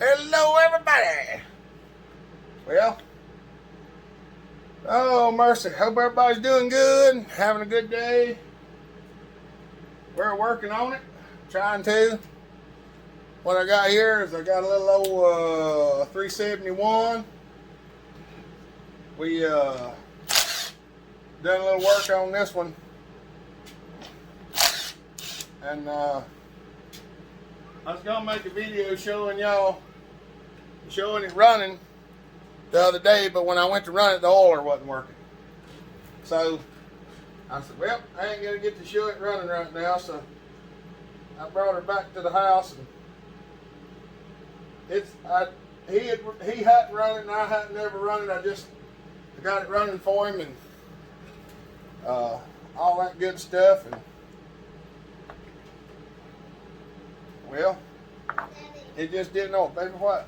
Hello, everybody. Well, oh mercy. Hope everybody's doing good, having a good day. We're working on it, trying to. What I got here is I got a little old 371. We done a little work on this one, and I was gonna make a video showing it running the other day, but when I went to run it, the oiler wasn't working. So I said, well, I ain't gonna get to show it running right now, so I brought her back to the house, and he hadn't run it and I hadn't never run it. I got it running for him and all that good stuff, and well, it just didn't know. Baby, what?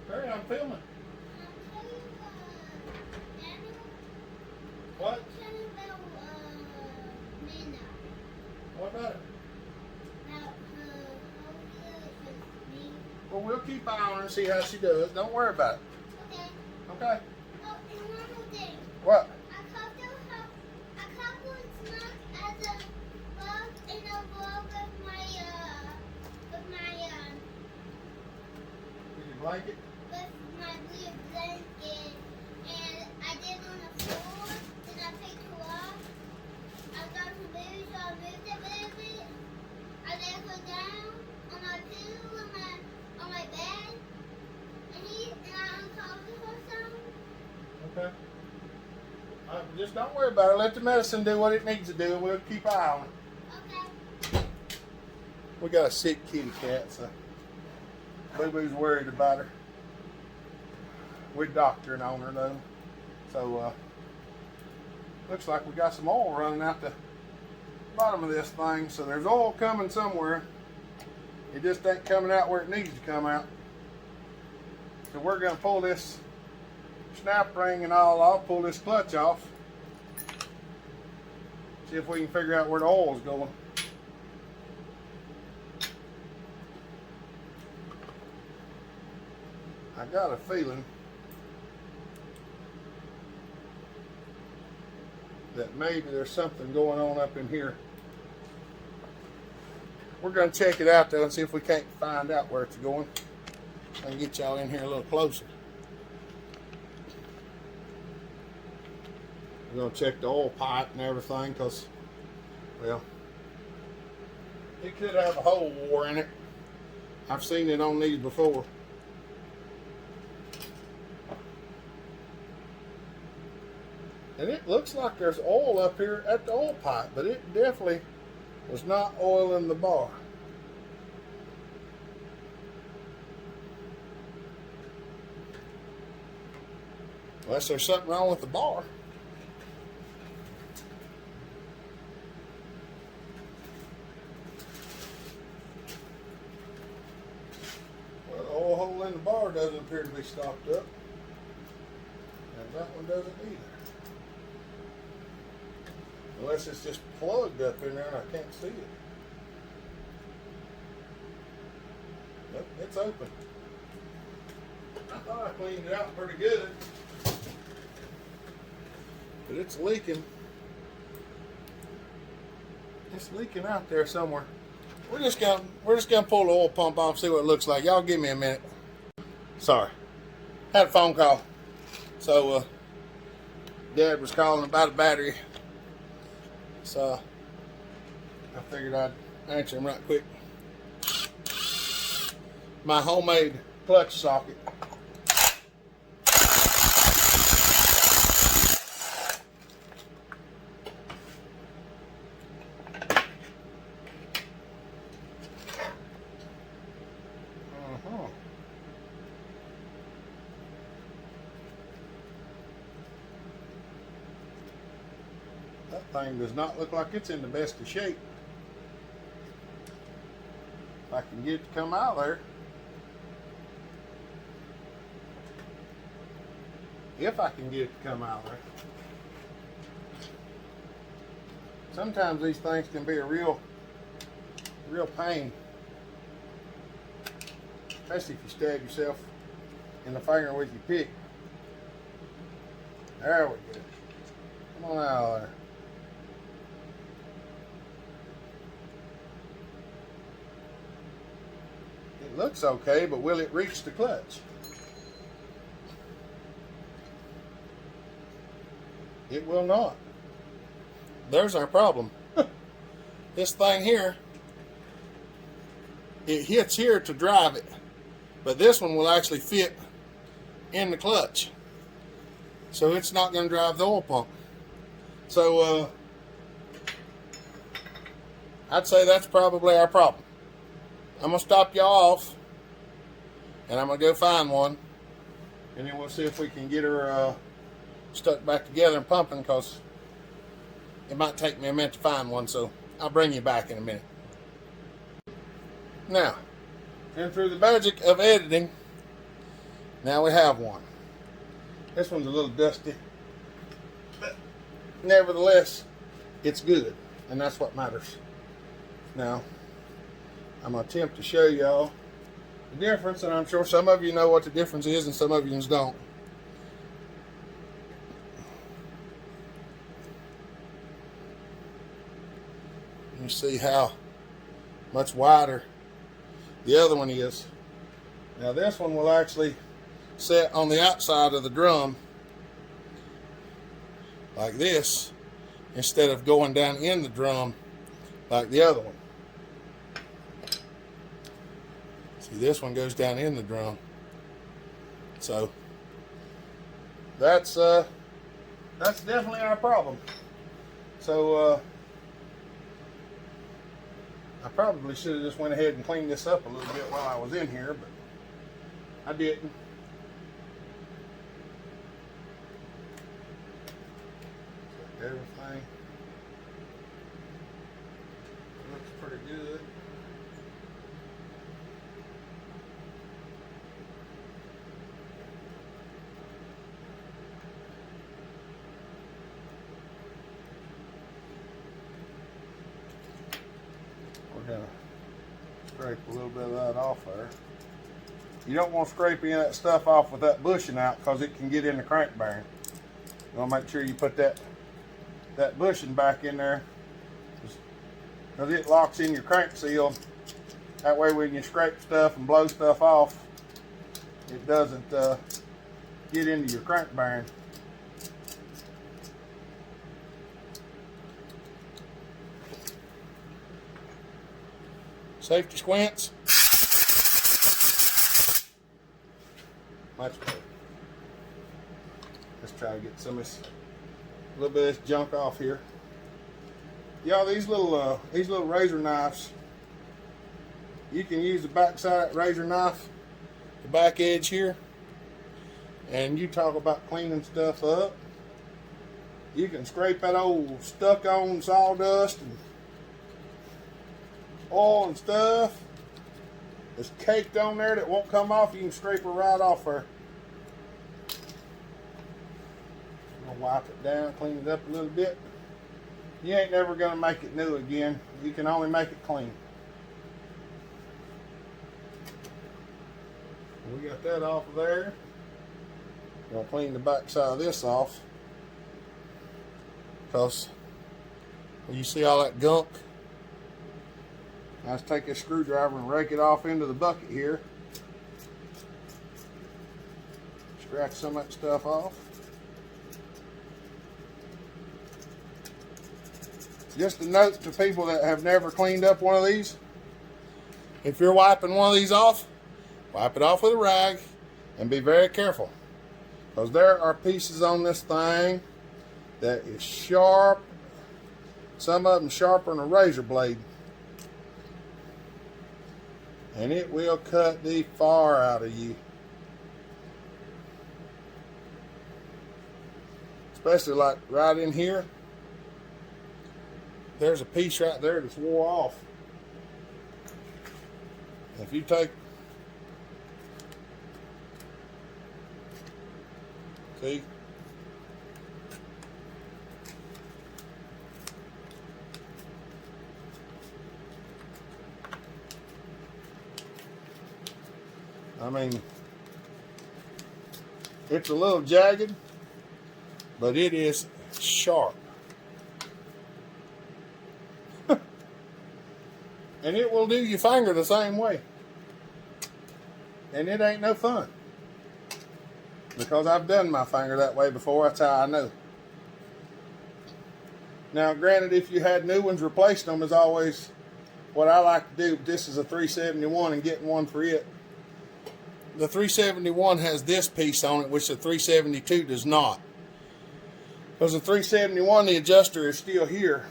Hurry, I'm filming. What? What about it? Well, we'll keep an eye on her and see how she does. Don't worry about it. Okay. Okay? Oh, and one more thing. What? A couple snuck as a bug in a ball with my Blanket? with my blue blanket, and I did on the floor. Then I picked her up. I got her baby, so I moved it a little bit. I let her down on my pillow on my bed, and I uncovered her some. Okay. Just don't worry about it. Let the medicine do what it needs to do, and we'll keep an eye on it. Okay. We got a sick kitty cat, so Boo-Boo's worried about her. We're doctoring on her, though. So, looks like we got some oil running out the bottom of this thing. So there's oil coming somewhere. It just ain't coming out where it needs to come out. So we're going to pull this snap ring and all off, pull this clutch off. See if we can figure out where the oil's going. I got a feeling that maybe there's something going on up in here. We're going to check it out though and see if we can't find out where it's going. I can get y'all in here a little closer. We're going to check the oil pipe and everything because, well, it could have a hole wore in it. I've seen it on these before. And it looks like there's oil up here at the oil pipe, but it definitely was not oil in the bar. Unless there's something wrong with the bar. Well, the oil hole in the bar doesn't appear to be stopped up. And that one doesn't either. Unless it's just plugged up in there and I can't see it. Nope, it's open. I thought I cleaned it out pretty good. But it's leaking. It's leaking out there somewhere. We're just gonna pull the oil pump off, see what it looks like. Y'all give me a minute. Sorry. Had a phone call. So Dad was calling about a battery. So I figured I'd answer him right quick. My homemade clutch socket. That thing does not look like it's in the best of shape. If I can get it to come out of there. If I can get it to come out of there. Sometimes these things can be a real pain. especially if you stab yourself in the finger with your pick. There we go. Come on out of there. It looks okay, but will it reach the clutch? It will not. There's our problem. This thing here, it hits here to drive it, but this one will actually fit in the clutch, so it's not going to drive the oil pump. So I'd say that's probably our problem. I'm going to stop y'all off, and I'm going to go find one, and then we'll see if we can get her stuck back together and pumping, because it might take me a minute to find one, so I'll bring you back in a minute. Now, and through the magic of editing, now we have one. This one's a little dusty, but nevertheless, it's good, and that's what matters. Now, I'm going to attempt to show y'all the difference, and I'm sure some of you know what the difference is and some of you don't. You see how much wider the other one is. Now this one will actually set on the outside of the drum like this, instead of going down in the drum like the other one. See, this one goes down in the drum. So that's definitely our problem. So I probably should have just went ahead and cleaned this up a little bit while I was in here, but I didn't. Everything looks pretty good. We're going to scrape a little bit of that off there. You don't want to scrape any of that stuff off with that bushing out, because it can get in the crank bearing. You want to make sure you put that bushing back in there, because it locks in your crank seal. That way when you scrape stuff and blow stuff off, it doesn't get into your crank bearing. Safety squints. Much better. Let's try to get some of this, a little bit of this junk off here. Y'all, these little razor knives, you can use the back side of that razor knife, the back edge here, and you talk about cleaning stuff up. You can scrape that old stuck on sawdust and oil and stuff that's caked on there that won't come off. You can scrape her right off there. I'm gonna wipe it down, clean it up a little bit. You ain't never gonna make it new again. You can only make it clean. We got that off of there. We're gonna clean the back side of this off, because you see all that gunk. Let's take this screwdriver and rake it off into the bucket here. Scratch some of that stuff off. Just a note to people that have never cleaned up one of these: if you're wiping one of these off, wipe it off with a rag and be very careful, because there are pieces on this thing that is sharp. Some of them sharper than a razor blade. And it will cut the far out of you. Especially like right in here. There's a piece right there that's wore off. If you take, see? I mean, it's a little jagged, but it is sharp. And it will do your finger the same way. And it ain't no fun. Because I've done my finger that way before, that's how I know. Now, granted, if you had new ones, replacing them is always what I like to do. This is a 371 and getting one for it. The 371 has this piece on it, which the 372 does not. Because the 371, the adjuster is still here,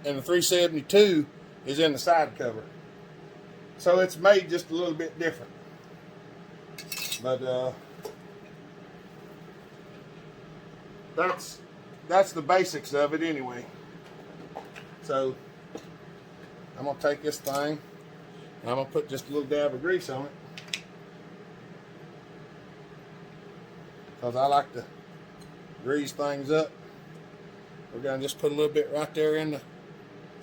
and the 372 is in the side cover. So it's made just a little bit different. But that's the basics of it anyway. So I'm gonna take this thing and I'm gonna put just a little dab of grease on it, because I like to grease things up. We're gonna just put a little bit right there in the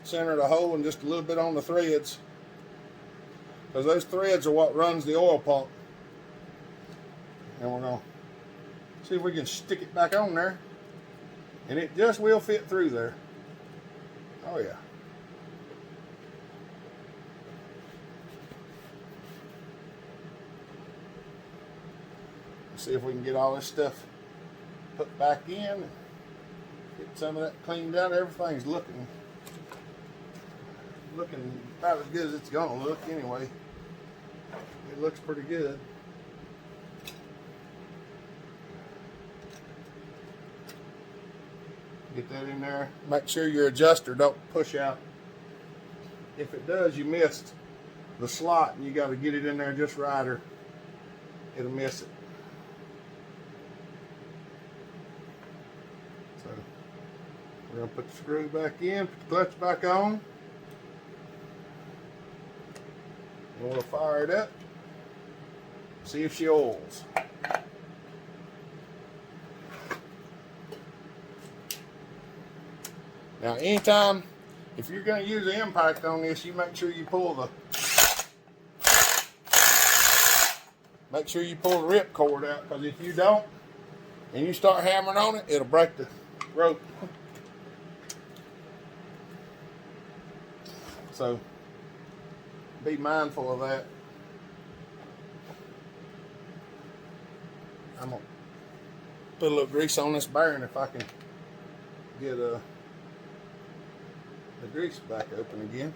center of the hole and just a little bit on the threads, because those threads are what runs the oil pump. And we're gonna see if we can stick it back on there, and it just will fit through there. Oh yeah. Let's see if we can get all this stuff put back in and get some of that cleaned out. Everything's looking about as good as it's gonna look anyway. It looks pretty good. Get that in there. Make sure your adjuster don't push out. If it does, you missed the slot, and you got to get it in there just right, or it'll miss it. So we're gonna put the screw back in, put the clutch back on, and we'll fire it up. See if she oils. Now, anytime, if you're going to use an impact on this, you make sure you pull the rip cord out, because if you don't, and you start hammering on it, it'll break the rope. So, be mindful of that. I'm going to put a little grease on this bearing if I can get the grease back open again.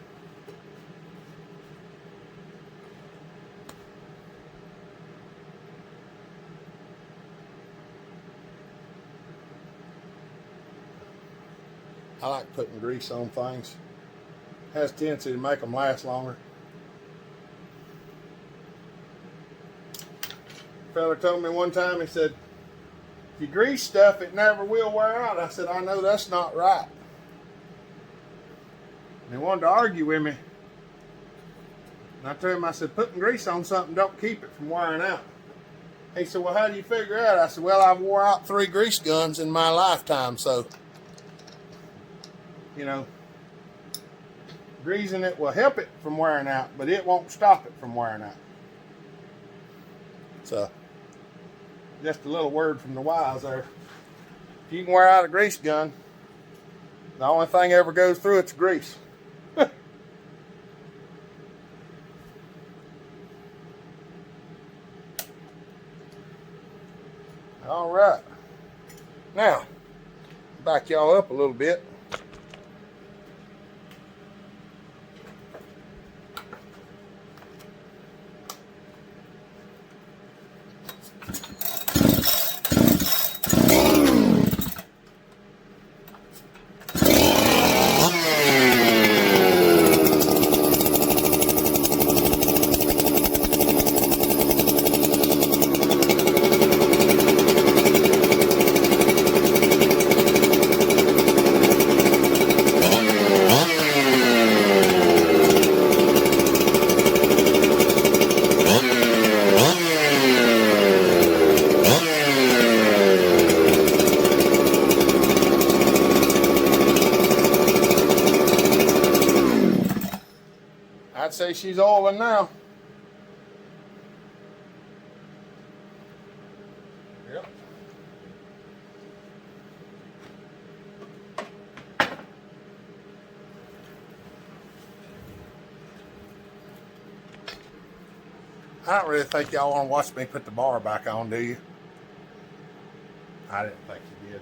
I like putting grease on things. It has a tendency to make them last longer. A fella told me one time, he said, if you grease stuff, it never will wear out. I said, I know that's not right. And he wanted to argue with me. And I told him, I said, putting grease on something don't keep it from wearing out. He said, well, how do you figure out? I said, well, I've wore out 3 grease guns in my lifetime, so, you know, greasing it will help it from wearing out, but it won't stop it from wearing out. So, just a little word from the wise there. If you can wear out a grease gun, the only thing ever goes through it's grease. All right. Now, back y'all up a little bit. I'd say she's oiling now. I don't really think y'all want to watch me put the bar back on, do you? I didn't think you did.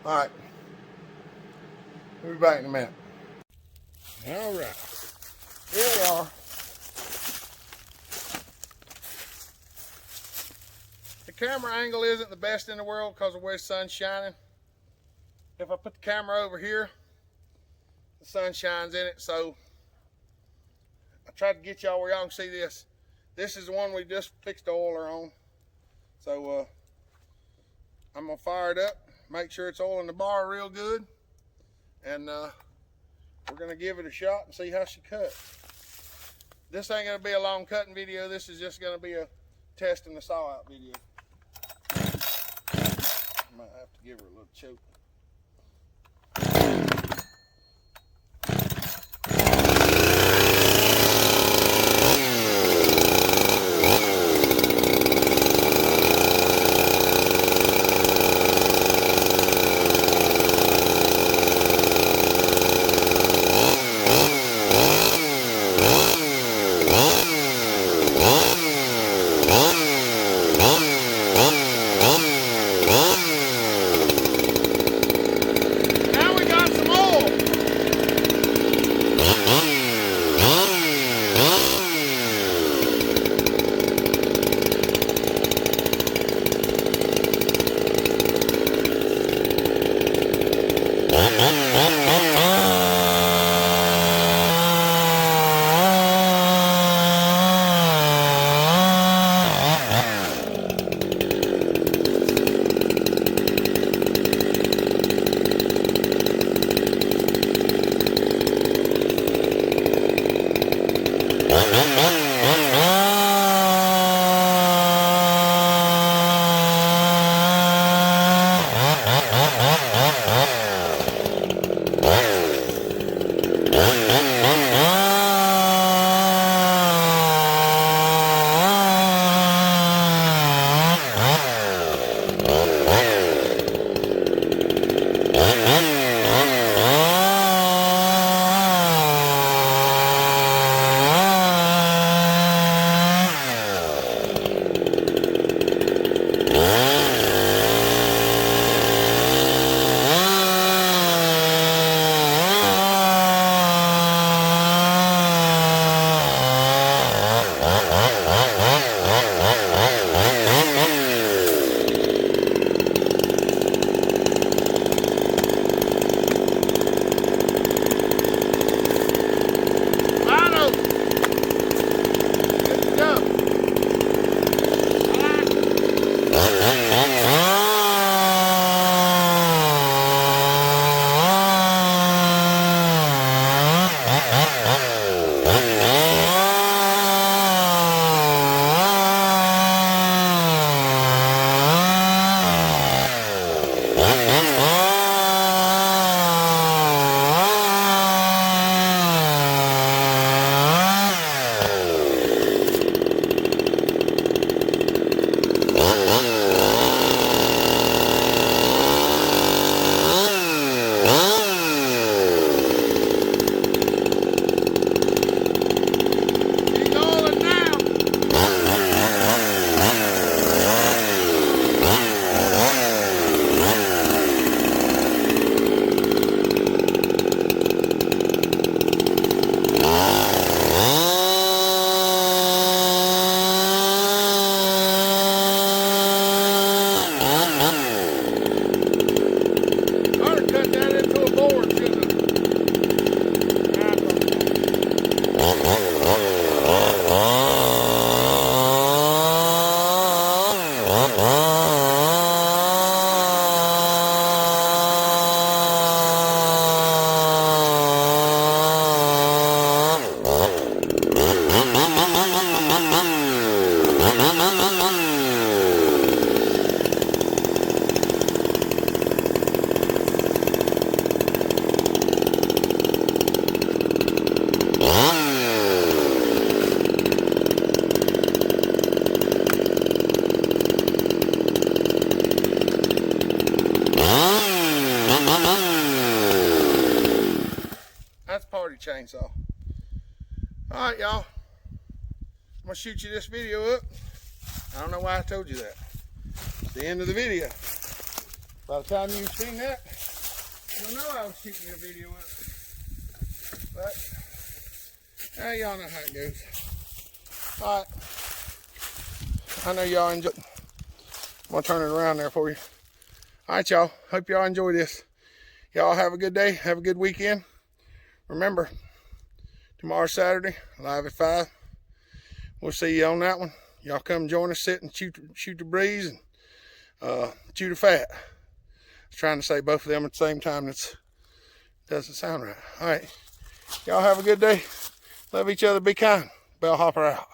All right. We'll be back in a minute. All right. Here we are. The camera angle isn't the best in the world because of where the sun's shining. If I put the camera over here, the sun shines in it, so I tried to get y'all where y'all can see this. This is the one we just fixed the oiler on. So I'm gonna fire it up, make sure it's oiling the bar real good, and we're gonna give it a shot and see how she cuts. This ain't gonna be a long cutting video. This is just gonna be a testing the saw out video. I might have to give her a little choke. That's party chainsaw. All right, y'all. I'm gonna shoot you this video up. I don't know why I told you that. It's the end of the video. By the time you've seen that, you'll know I was shooting your video up. But y'all know how it goes. Alright. I know y'all enjoy. I'm gonna turn it around there for you. Alright, y'all. Hope y'all enjoy this. Y'all have a good day. Have a good weekend. Remember, tomorrow's Saturday, live at 5. We'll see you on that one. Y'all come join us, sit and shoot the breeze and chew the fat. I was trying to say both of them at the same time. It doesn't sound right. All right. Y'all have a good day. Love each other. Be kind. Bellhopper out.